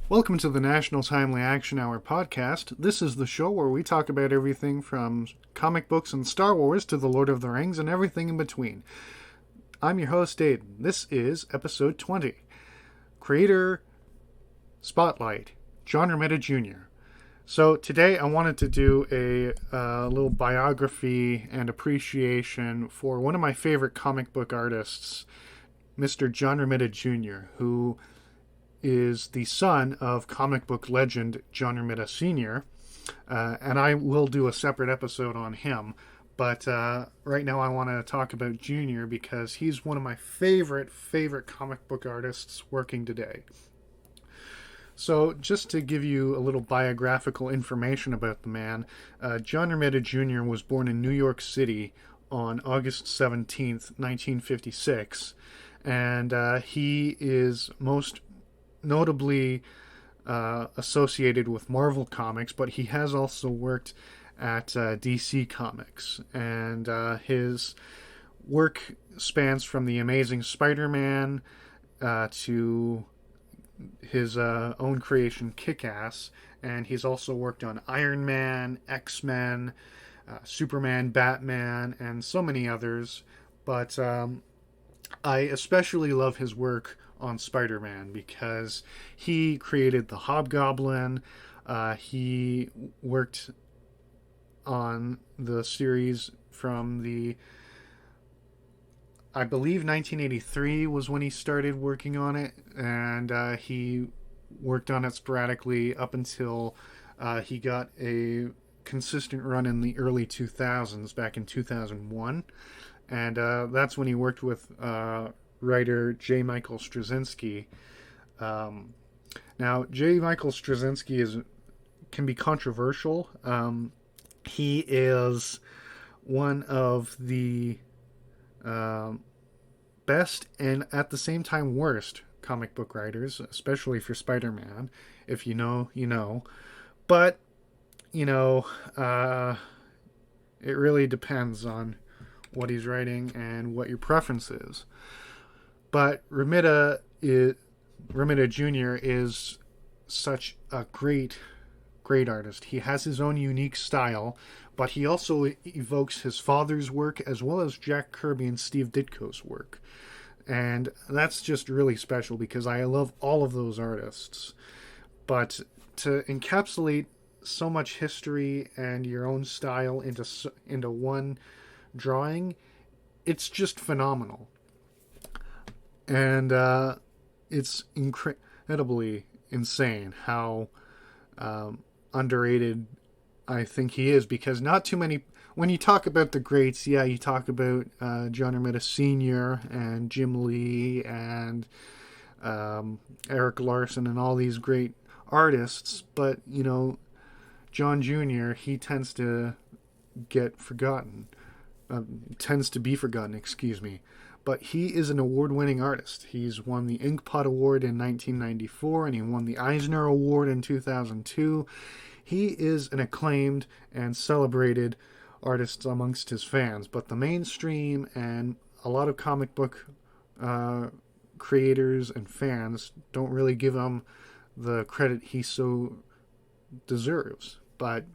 Welcome to the National Timely Action Hour podcast. This is the show where we talk about everything from comic books and Star Wars to The Lord of the Rings and everything in between. I'm your host, Aiden. This is episode 20. Creator Spotlight, John Romita Jr. So today I wanted to do a little biography and appreciation for one of my favorite comic book artists, Mr. John Romita Jr., who is the son of comic book legend John Romita Sr., and I will do a separate episode on him. But right now I want to talk about Jr. because he's one of my favorite comic book artists working today. So just to give you a little biographical information about the man, John Romita Jr. was born in New York City on August 17th, 1956, and he is most notably associated with Marvel Comics, but he has also worked at DC Comics, and his work spans from the Amazing Spider-Man to his own creation Kick-Ass, and he's also worked on Iron Man, X-Men, Superman, Batman, and so many others, but I especially love his work on Spider-Man because he created the Hobgoblin. He worked on the series from I believe 1983 was when he started working on it, and he worked on it sporadically up until he got a consistent run in the early 2000s, back in 2001, and that's when he worked with writer J. Michael Straczynski. Now, J. Michael Straczynski can be controversial. He is one of the best and at the same time worst comic book writers, especially for Spider-Man. If you know, you know. But, it really depends on what he's writing and what your preference is. But Romita Jr. is such a great artist. He has his own unique style, but he also evokes his father's work as well as Jack Kirby and Steve Ditko's work. And that's just really special because I love all of those artists. But to encapsulate so much history and your own style into one drawing, it's just phenomenal. And it's incredibly insane how underrated I think he is, because not too many, when you talk about the greats, yeah, you talk about John Romita Sr. and Jim Lee and Eric Larson and all these great artists, but, John Jr., he tends to get forgotten, excuse me. But he is an award-winning artist. He's won the Inkpot Award in 1994, and he won the Eisner Award in 2002. He is an acclaimed and celebrated artist amongst his fans, but the mainstream and a lot of comic book creators and fans don't really give him the credit he so deserves. But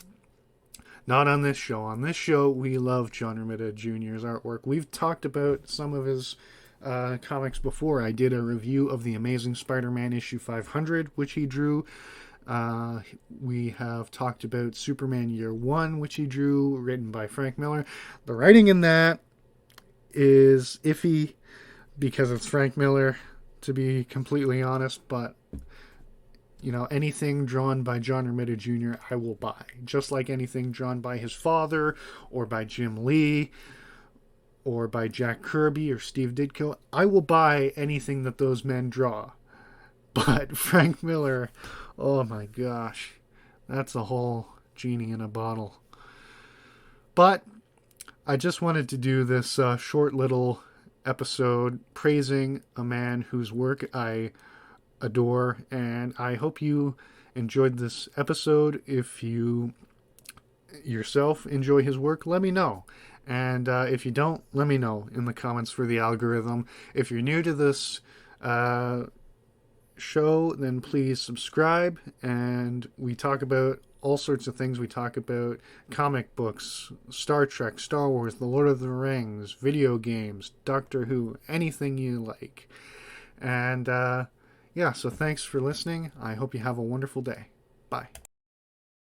not on this show. On this show, we love John Romita Jr.'s artwork. We've talked about some of his comics before. I did a review of The Amazing Spider-Man issue 500, which he drew. We have talked about Superman Year 1, which he drew, written by Frank Miller. The writing in that is iffy because it's Frank Miller, to be completely honest, but anything drawn by John Romita Jr., I will buy. Just like anything drawn by his father, or by Jim Lee, or by Jack Kirby, or Steve Ditko, I will buy anything that those men draw. But Frank Miller, oh my gosh, that's a whole genie in a bottle. But I just wanted to do this short little episode praising a man whose work I adore, and I hope you enjoyed this episode. If you yourself enjoy his work, let me know. And if you don't, let me know in the comments for the algorithm. If you're new to this show, then please subscribe. And we talk about all sorts of things. We talk about comic books, Star Trek, Star Wars, The Lord of the Rings, video games, Doctor Who, anything you like. And yeah, so thanks for listening. I hope you have a wonderful day. Bye.